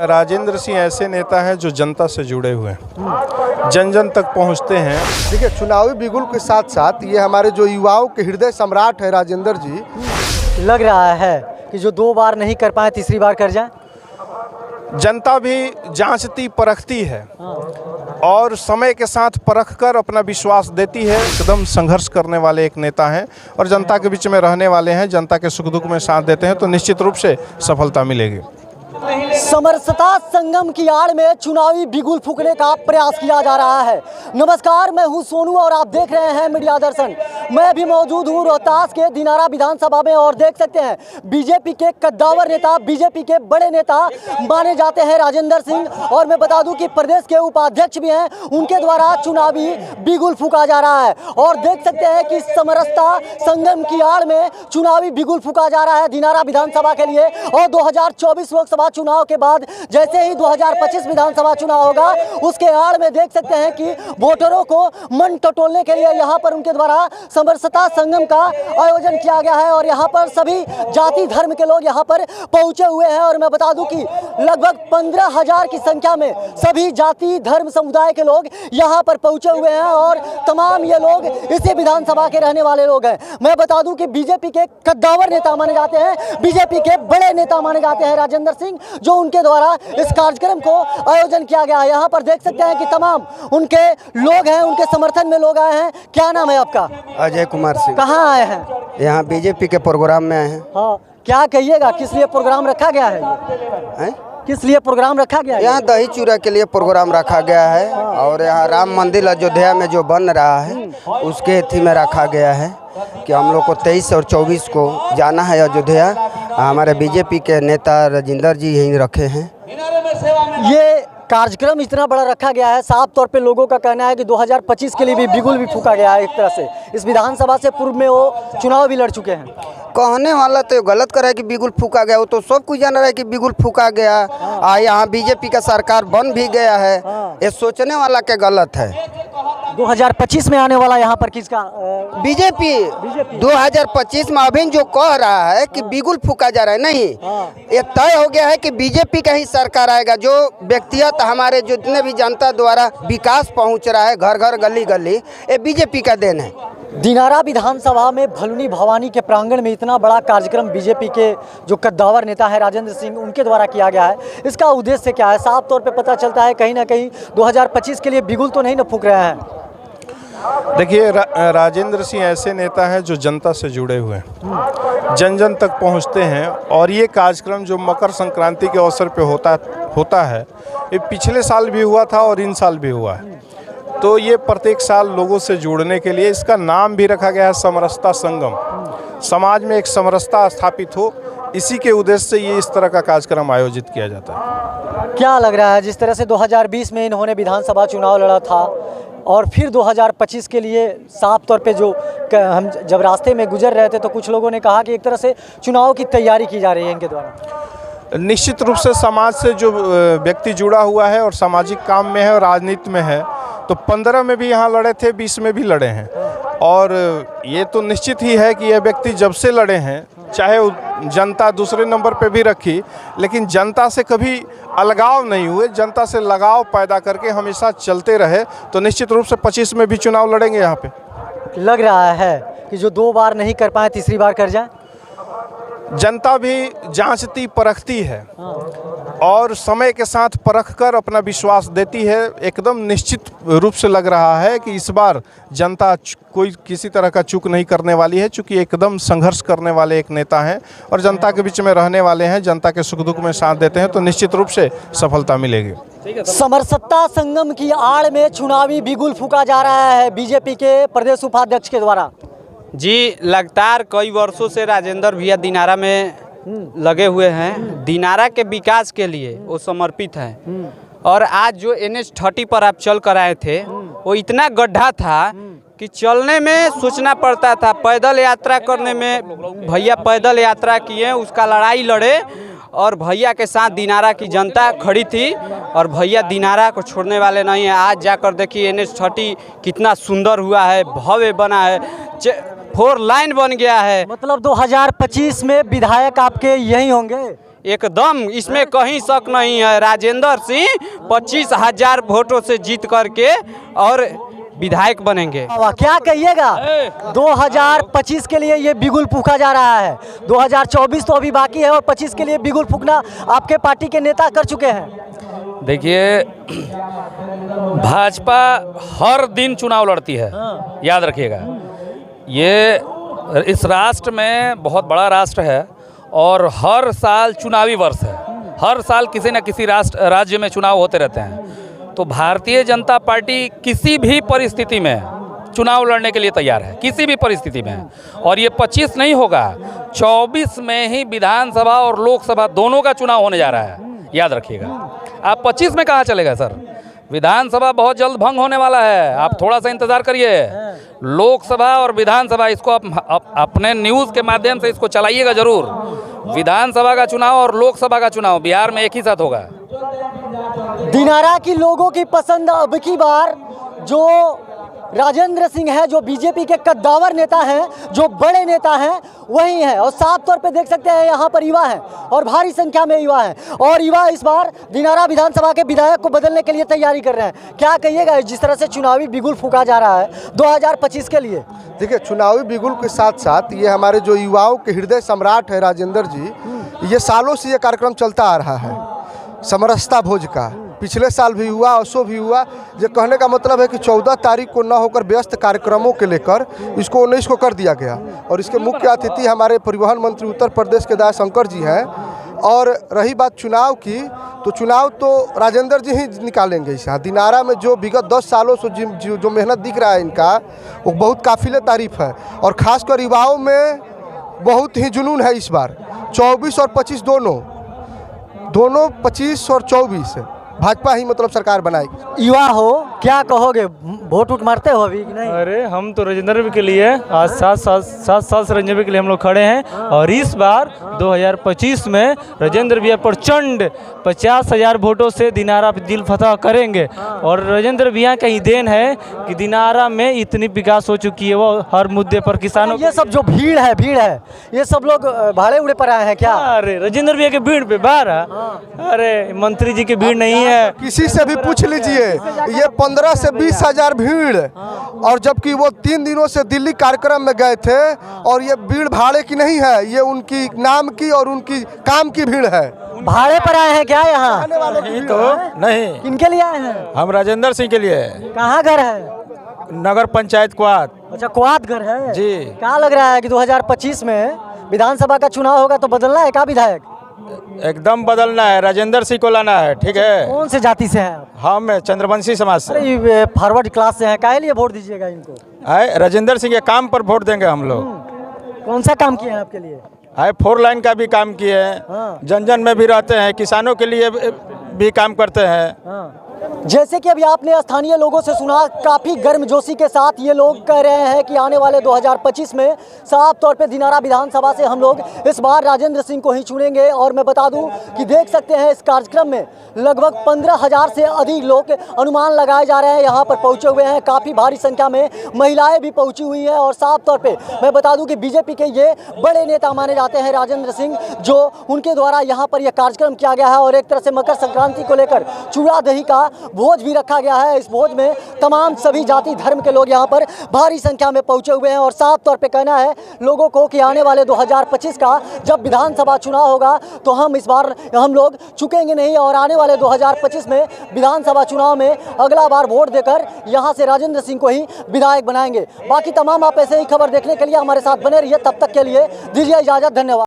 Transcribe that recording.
राजेंद्र सिंह ऐसे नेता हैं जो जनता से जुड़े हुए हैं, जन जन तक पहुंचते हैं। देखिए, चुनावी बिगुल के साथ साथ ये हमारे जो युवाओं के हृदय सम्राट है राजेंद्र जी। लग रहा है कि जो 2 बार नहीं कर पाए तीसरी बार कर जाए। जनता भी जांचती परखती है और समय के साथ परख कर अपना विश्वास देती है। एकदम संघर्ष करने वाले एक नेता हैं और जनता के बीच में रहने वाले हैं, जनता के सुख दुख में साथ देते हैं, तो निश्चित रूप से सफलता मिलेगी। समरसता संगम की आड़ में चुनावी बिगुल फूंकने का प्रयास किया जा रहा है। नमस्कार, मैं हूं सोनू और आप देख रहे हैं मीडिया दर्शन। मैं भी मौजूद हूं रोहतास के दिनारा विधानसभा में और देख सकते हैं बीजेपी के कद्दावर नेता, बीजेपी के बड़े नेता माने जाते हैं राजेंद्र सिंह, और मैं बता दूं कि प्रदेश के उपाध्यक्ष भी हैं, उनके द्वारा चुनावी बिगुल फूंका जा रहा है। और देख सकते हैं कि समरसता संगम की आड़ में चुनावी बिगुल फूंका जा रहा है दिनारा विधानसभा के लिए। और 2024 लोकसभा चुनाव के बाद जैसे ही 2025 विधानसभा चुनाव होगा, उसके आड़ में देख सकते हैं कि वोटरों को मन टटोलने के लिए यहाँ पर उनके द्वारा समरसता संगम का आयोजन किया गया है। और यहाँ पर सभी जाति धर्म के लोग यहाँ पर पहुंचे हुए हैं। और मैं बता दूं कि लगभग 15,000 की संख्या में सभी जाति धर्म समुदाय के लोग यहाँ पर पहुंचे हुए हैं और तमाम ये लोग इसी विधानसभा के रहने वाले लोग हैं। मैं बता दूं कि बीजेपी के कद्दावर नेता माने जाते हैं, बीजेपी के बड़े नेता माने जाते हैं राजेंद्र सिंह, जो उनके द्वारा इस कार्यक्रम को आयोजन किया गया है। यहाँ पर देख सकते हैं कि तमाम उनके लोग हैं, उनके समर्थन में लोग आए हैं। क्या नाम है आपका? अजय कुमार सिंह। कहाँ आए हैं? यहाँ बीजेपी के प्रोग्राम में आए हैं। हाँ, क्या कहिएगा, किस लिए प्रोग्राम रखा गया है? किस लिए प्रोग्राम रखा गया है? यहाँ दही चूड़ा के लिए प्रोग्राम रखा गया है और यहाँ राम मंदिर अयोध्या में जो बन रहा है उसके थी में रखा गया है कि हम लोग को 23 और 24 को जाना है अयोध्या। हमारे बीजेपी के नेता राजेंद्र जी यहीं रखे हैं। ये कार्यक्रम इतना बड़ा रखा गया है, साफ तौर पे लोगों का कहना है कि 2025 के लिए भी बिगुल भी फूका गया है। एक तरह से इस विधानसभा से पूर्व में वो चुनाव भी लड़ चुके हैं। कहने वाला तो गलत कर रहा है कि बिगुल फूका गया, वो तो सब कुछ जान रहा है कि बिगुल फूका गया। यहाँ बीजेपी का सरकार बन भी गया है। ये सोचने वाला के गलत है। 2025 में आने वाला यहाँ पर किसका? बीजेपी 2025 में अभी जो कह रहा है कि बिगुल फूका जा रहा है, नहीं, ये तय हो गया है कि बीजेपी का ही सरकार आएगा। जो व्यक्तिगत हमारे जितने भी जनता द्वारा विकास पहुंच रहा है घर घर गली गली, ये बीजेपी का देन है। दिनारा विधानसभा में भलुनी भवानी के प्रांगण में इतना बड़ा कार्यक्रम बीजेपी के जो कद्दावर नेता है राजेंद्र सिंह, उनके द्वारा किया गया है। इसका उद्देश्य क्या है? साफ तौर पे पता चलता है कहीं ना कहीं 2025 के लिए बिगुल तो नहीं न फूंक रहे हैं। देखिए, राजेंद्र सिंह ऐसे नेता हैं जो जनता से जुड़े हुए हैं, जन जन तक पहुंचते हैं। और ये कार्यक्रम जो मकर संक्रांति के अवसर पे होता है, ये पिछले साल भी हुआ था और इन साल भी हुआ है। तो ये प्रत्येक साल लोगों से जुड़ने के लिए इसका नाम भी रखा गया है समरसता संगम। समाज में एक समरसता स्थापित हो, इसी के उद्देश्य से ये इस तरह का कार्यक्रम आयोजित किया जाता है। क्या लग रहा है, जिस तरह से 2020 में इन्होंने विधानसभा चुनाव लड़ा था और फिर 2025 के लिए साफ तौर पे जो हम जब रास्ते में गुजर रहे थे तो कुछ लोगों ने कहा कि एक तरह से चुनाव की तैयारी की जा रही है इनके द्वारा? निश्चित रूप से समाज से जो व्यक्ति जुड़ा हुआ है और सामाजिक काम में है और राजनीति में है, तो 15 में भी यहाँ लड़े थे, 20 में भी लड़े हैं। और ये तो निश्चित ही है कि ये व्यक्ति जब से लड़े हैं, चाहे जनता दूसरे नंबर पे भी रखी, लेकिन जनता से कभी अलगाव नहीं हुए, जनता से लगाव पैदा करके हमेशा चलते रहे। तो निश्चित रूप से 25 में भी चुनाव लड़ेंगे यहाँ पे। लग रहा है कि जो 2 बार नहीं कर पाए तीसरी बार कर जाए। जनता भी जांचती परखती है और समय के साथ परख कर अपना विश्वास देती है। एकदम निश्चित रूप से लग रहा है कि इस बार जनता कोई किसी तरह का चूक नहीं करने वाली है, चूँकि एकदम संघर्ष करने वाले एक नेता हैं और जनता के बीच में रहने वाले हैं, जनता के सुख दुख में साथ देते हैं, तो निश्चित रूप से सफलता मिलेगी। समरसता संगम की आड़ में चुनावी बिगुल फूंका जा रहा है बीजेपी के प्रदेश उपाध्यक्ष के द्वारा। जी, लगातार कई वर्षों से राजेंद्र भैया दिनारा में लगे हुए हैं। दिनारा के विकास के लिए वो समर्पित हैं। और आज जो NH30 पर आप चल कर आए थे, वो इतना गड्ढा था कि चलने में सोचना पड़ता था। पैदल यात्रा करने में भैया पैदल यात्रा किए, उसका लड़ाई लड़े और भैया के साथ दिनारा की जनता खड़ी थी और भैया दिनारा को छोड़ने वाले नहीं हैं। आज जाकर देखिए NH30 कितना सुंदर हुआ है, भव्य बना है, 4 लाइन बन गया है। मतलब 2025 में विधायक आपके यही होंगे? एकदम इसमें कहीं शक नहीं है। राजेंद्र सिंह 25,000 वोटों से जीत करके और विधायक बनेंगे। क्या कहिएगा 2025 के लिए ये बिगुल फूका जा रहा है। 2024 तो अभी बाकी है और 25 के लिए बिगुल फूकना आपके पार्टी के नेता कर चुके हैं। देखिए, भाजपा हर दिन चुनाव लड़ती है, याद रखिएगा। ये इस राष्ट्र में बहुत बड़ा राष्ट्र है और हर साल चुनावी वर्ष है। हर साल किसी न किसी राज्य में चुनाव होते रहते हैं। तो भारतीय जनता पार्टी किसी भी परिस्थिति में चुनाव लड़ने के लिए तैयार है, किसी भी परिस्थिति में। और ये 25 नहीं होगा, 24 में ही विधानसभा और लोकसभा दोनों का चुनाव होने जा रहा है, याद रखिएगा। आप 25 में कहाँ चलेगा सर? विधानसभा बहुत जल्द भंग होने वाला है, आप थोड़ा सा इंतजार करिए। लोकसभा और विधानसभा इसको अपने न्यूज़ के माध्यम से इसको चलाइएगा जरूर। विधानसभा का चुनाव और लोकसभा का चुनाव बिहार में एक ही साथ होगा। दिनारा की लोगों की पसंद अब की बार जो राजेंद्र सिंह है, जो बीजेपी के कद्दावर नेता हैं, जो बड़े नेता हैं, वही हैं। और साफ तौर पे देख सकते हैं यहाँ पर युवा हैं और भारी संख्या में युवा हैं और युवा इस बार दिनारा विधानसभा के विधायक को बदलने के लिए तैयारी कर रहे हैं। क्या कहिएगा जिस तरह से चुनावी बिगुल फूका जा रहा है 2025 के लिए? देखिए, चुनावी बिगुल के साथ साथ ये हमारे जो युवाओं के हृदय सम्राट है राजेंद्र जी, ये सालों से ये कार्यक्रम चलता आ रहा है, समरसता भोज का। पिछले साल भी हुआ, असो भी हुआ। ये कहने का मतलब है कि 14 तारीख को न होकर व्यस्त कार्यक्रमों के लेकर इसको 19 को कर दिया गया। और इसके मुख्य अतिथि हमारे परिवहन मंत्री उत्तर प्रदेश के दयाशंकर जी हैं। और रही बात चुनाव की, तो चुनाव तो राजेंद्र जी ही निकालेंगे। इस दिनारा में जो विगत 10 सालों से जो मेहनत दिख रहा है इनका, वो बहुत काफिले तारीफ है। और ख़ासकर युवाओं में बहुत ही जुनून है इस बार। 24 और 25 दोनों 25 और 24 भाजपा ही मतलब सरकार बनाएगी। युवा हो, क्या कहोगे? वोट उठ मारते हो अभी कि नहीं? अरे हम तो राजेंद्र के लिए आज 7 साल से राजेंद्र के लिए हम लोग खड़े हैं। और इस बार 2025 में राजेंद्र भैया प्रचंड 50,000 वोटों से दिनारा दिल फतह करेंगे। और राजेंद्र भैया का ही देन है कि दिनारा में इतनी विकास हो चुकी है, वो हर मुद्दे पर किसानों। ये सब जो भीड़ है ये सब लोग भाड़े उड़े पर आए हैं क्या? अरे राजेंद्र भैया के भीड़ पे बारह, अरे मंत्री जी की भीड़ नहीं है। किसी से भी पूछ लीजिए, ये 15 से 20 हजार भीड़। और जबकि वो 3 दिनों से दिल्ली कार्यक्रम में गए थे। और ये भीड़ भाड़े की नहीं है, ये उनकी नाम की और उनकी काम की भीड़ है। भाड़े पर आए हैं क्या यहाँ? नहीं तो नहीं, किनके लिए आए हैं? हम राजेंद्र सिंह के लिए। कहाँ घर है? नगर पंचायत क्वाद। अच्छा, क्वाद घर है जी। क्या लग रहा है कि 2025 में विधानसभा का चुनाव होगा तो बदलना है क्या विधायक? एकदम बदलना है, राजेंद्र सिंह को लाना है। ठीक है। कौन से जाति से हैं आप? हम चंद्रवंशी समाज से। अरे ये फॉरवर्ड क्लास से हैं, काहे लिए वोट दीजिएगा इनको? आए राजेंद्र सिंह के काम पर वोट देंगे हम लोग। कौन सा काम किए हैं आपके लिए? आए 4 लाइन का भी काम किए हैं। हाँ। जन जन में भी रहते हैं, किसानों के लिए भी काम करते हैं। जैसे कि अभी आपने स्थानीय लोगों से सुना, काफ़ी गर्मजोशी के साथ ये लोग कह रहे हैं कि आने वाले 2025 में साफ तौर पे दिनारा विधानसभा से हम लोग इस बार राजेंद्र सिंह को ही चुनेंगे। और मैं बता दूं कि देख सकते हैं इस कार्यक्रम में लगभग 15,000 से अधिक लोग अनुमान लगाए जा रहे हैं यहाँ पर पहुँचे हुए हैं। काफ़ी भारी संख्या में महिलाएँ भी पहुँची हुई हैं। और साफ तौर पर मैं बता दूँ कि बीजेपी के ये बड़े नेता माने जाते हैं राजेंद्र सिंह, जो उनके द्वारा यहाँ पर यह कार्यक्रम किया गया है। और एक तरह से मकर संक्रांति को लेकर चूड़ा दही का भोज भी रखा गया है। इस भोज में तमाम सभी जाति धर्म के लोग यहाँ पर भारी संख्या में पहुंचे हुए हैं। और साफ तौर पे कहना है लोगों को कि आने वाले 2025 का जब विधानसभा चुनाव होगा तो हम इस बार हम लोग चुकेंगे नहीं। और आने वाले 2025 में विधानसभा चुनाव में अगला बार वोट देकर यहाँ से राजेंद्र सिंह को ही विधायक बनाएंगे। बाकी तमाम आप ऐसे ही खबर देखने के लिए हमारे साथ बने रहिए। तब तक के लिए दीजिए इजाज़त, धन्यवाद।